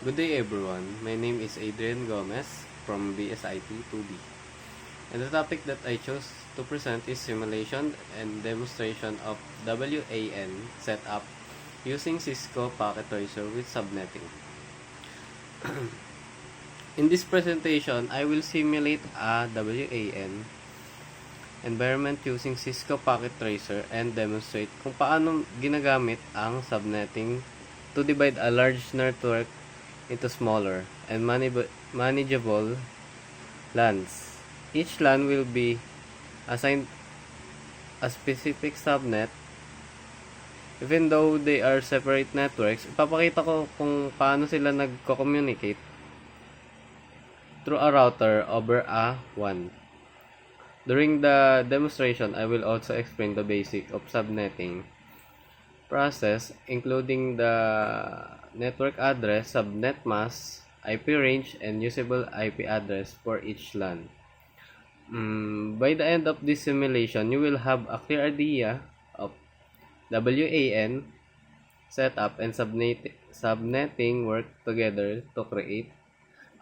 Good day everyone, my name is Adrian Gomez from BSIT 2B, and the topic that I chose to present is simulation and demonstration of WAN setup using Cisco Packet Tracer with subnetting. In this presentation, I will simulate a WAN environment using Cisco Packet Tracer and demonstrate kung paano ginagamit ang subnetting to divide a large network into smaller and manageable LANs. Each LAN will be assigned a specific subnet. Even though they are separate networks, ipapakita ko kung paano sila nagko-communicate through a router over a WAN. During the demonstration, I will also explain the basic of subnetting process, including the network address, subnet mask, IP range, and usable IP address for each LAN. By the end of this simulation, you will have a clear idea of WAN setup and subnetting work together to create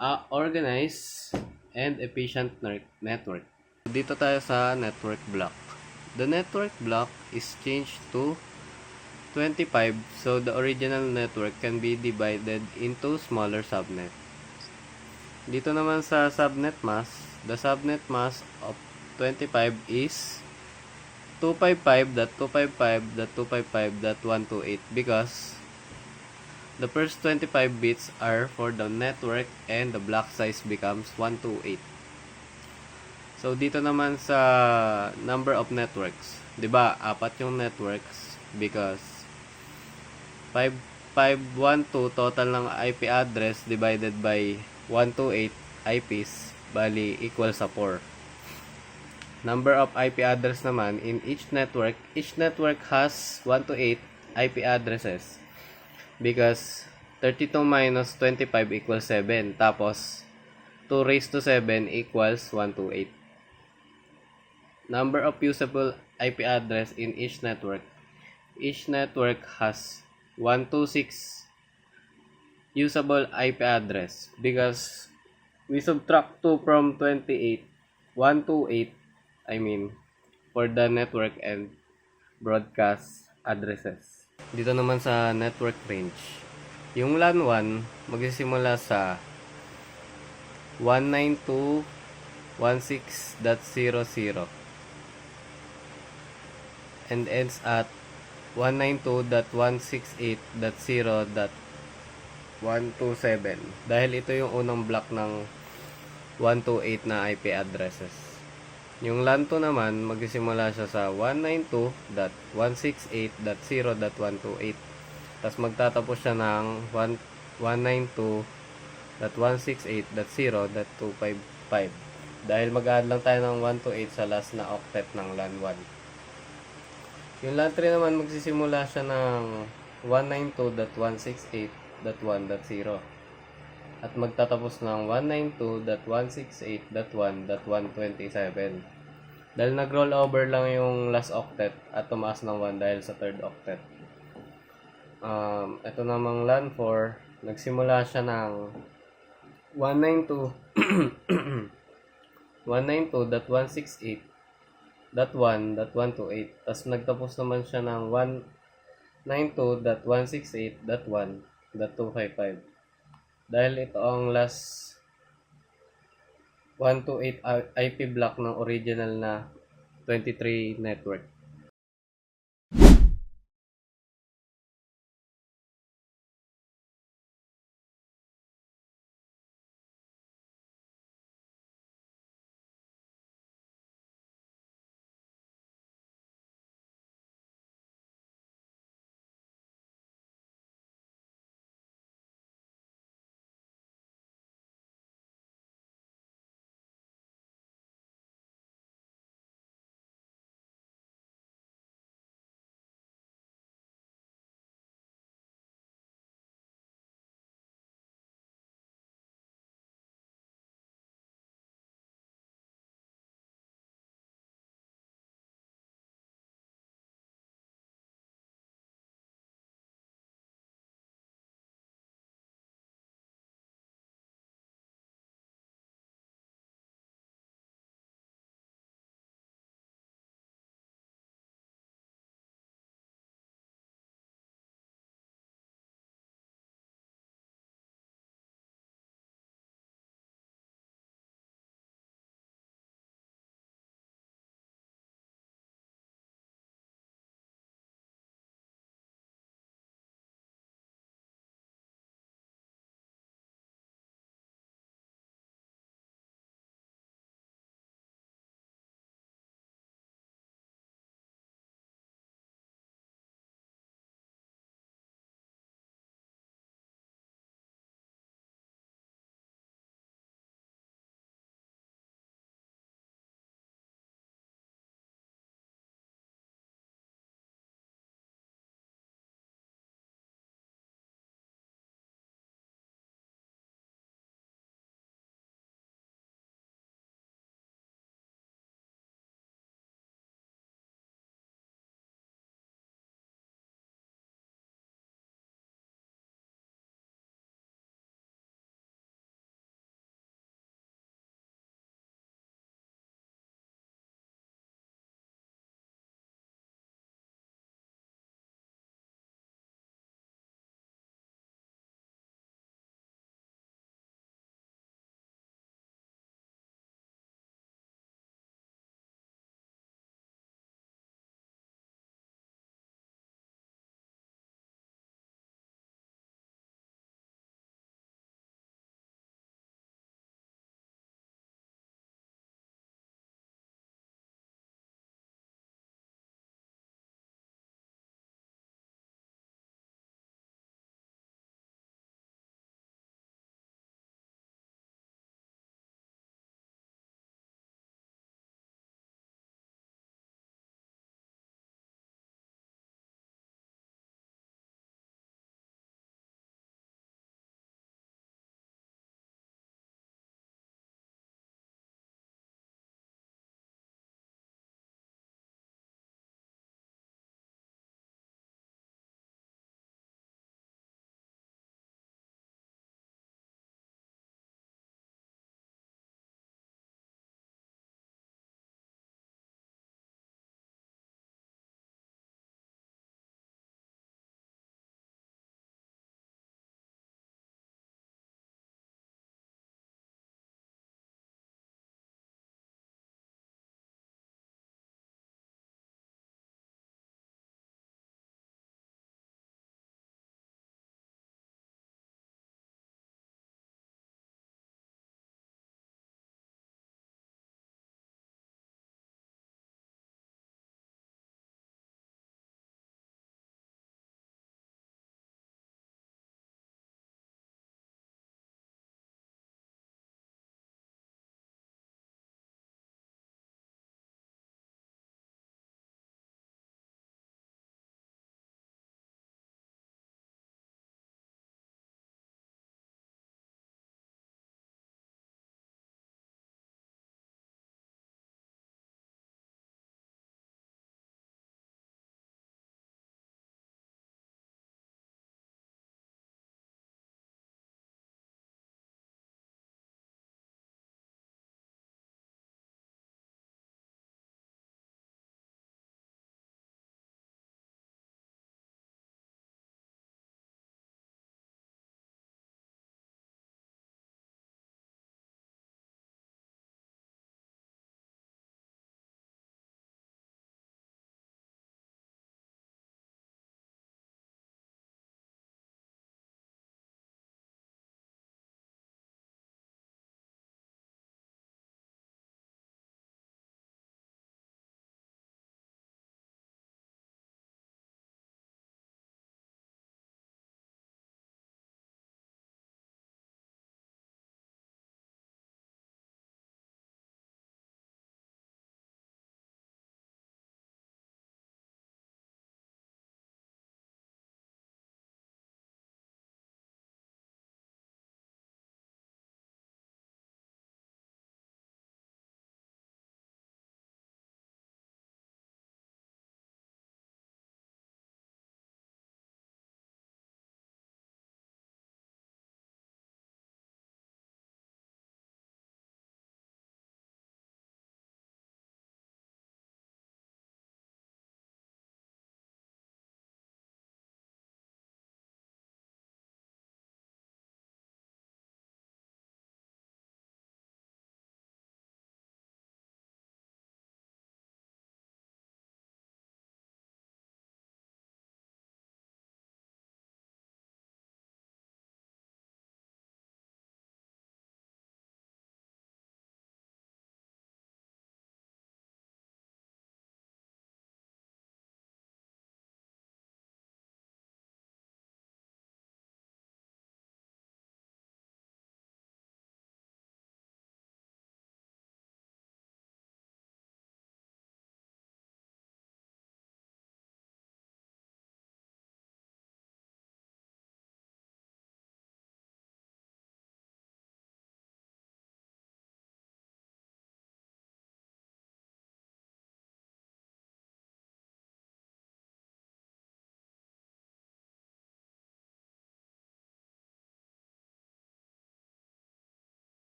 a organized and efficient network. Dito tayo sa network block. The network block is changed to 25, so the original network can be divided into smaller subnets. Dito naman sa subnet mask, the subnet mask of 25 is 255.255.255.128 because the first 25 bits are for the network and the block size becomes 128. So dito naman sa number of networks, 'di ba? Apat yung networks because 5512 total ng IP address divided by 128 IPs bali equal sa 4. Number of IP address naman in each network has 128 IP addresses because 32 minus 25 equals 7 tapos 2 raised to 7 equals 128. Number of usable IP address in each network. Each network has 126 usable IP address because we subtract 2 from 28, 128, for the network and broadcast addresses. Dito naman sa network range, yung LAN 1 magsisimula sa 192.168.16.00 and ends at 192.168.0.127 dahil ito yung unang block ng 128 na IP addresses. Yung LAN 2 naman magsisimula siya sa 192.168.0.128 tapos magtatapos siya ng 192.168.0.255 dahil mag-add lang tayo ng 128 sa last na octet ng LAN 1. Yung LAN 3 naman magsisimula siya ng 192.168.1.0 at magtatapos ng 192.168.1.127 dahil nag-roll over lang yung last octet at tumaas ng 1 dahil sa third octet. Ito namang LAN 4 nagsimula siya ng 192.168.1.128 tapos nagtapos naman siya ng 192.168.1.255 dahil ito ang last 128 IP block ng original na 23 network.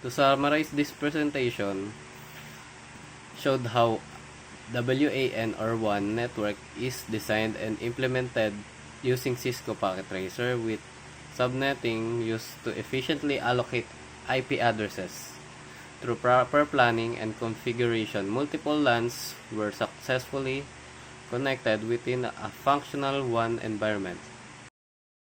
To summarize this presentation, showed how WAN or WAN network is designed and implemented using Cisco Packet Tracer with subnetting used to efficiently allocate IP addresses. Through proper planning and configuration, multiple LANs were successfully connected within a functional WAN environment.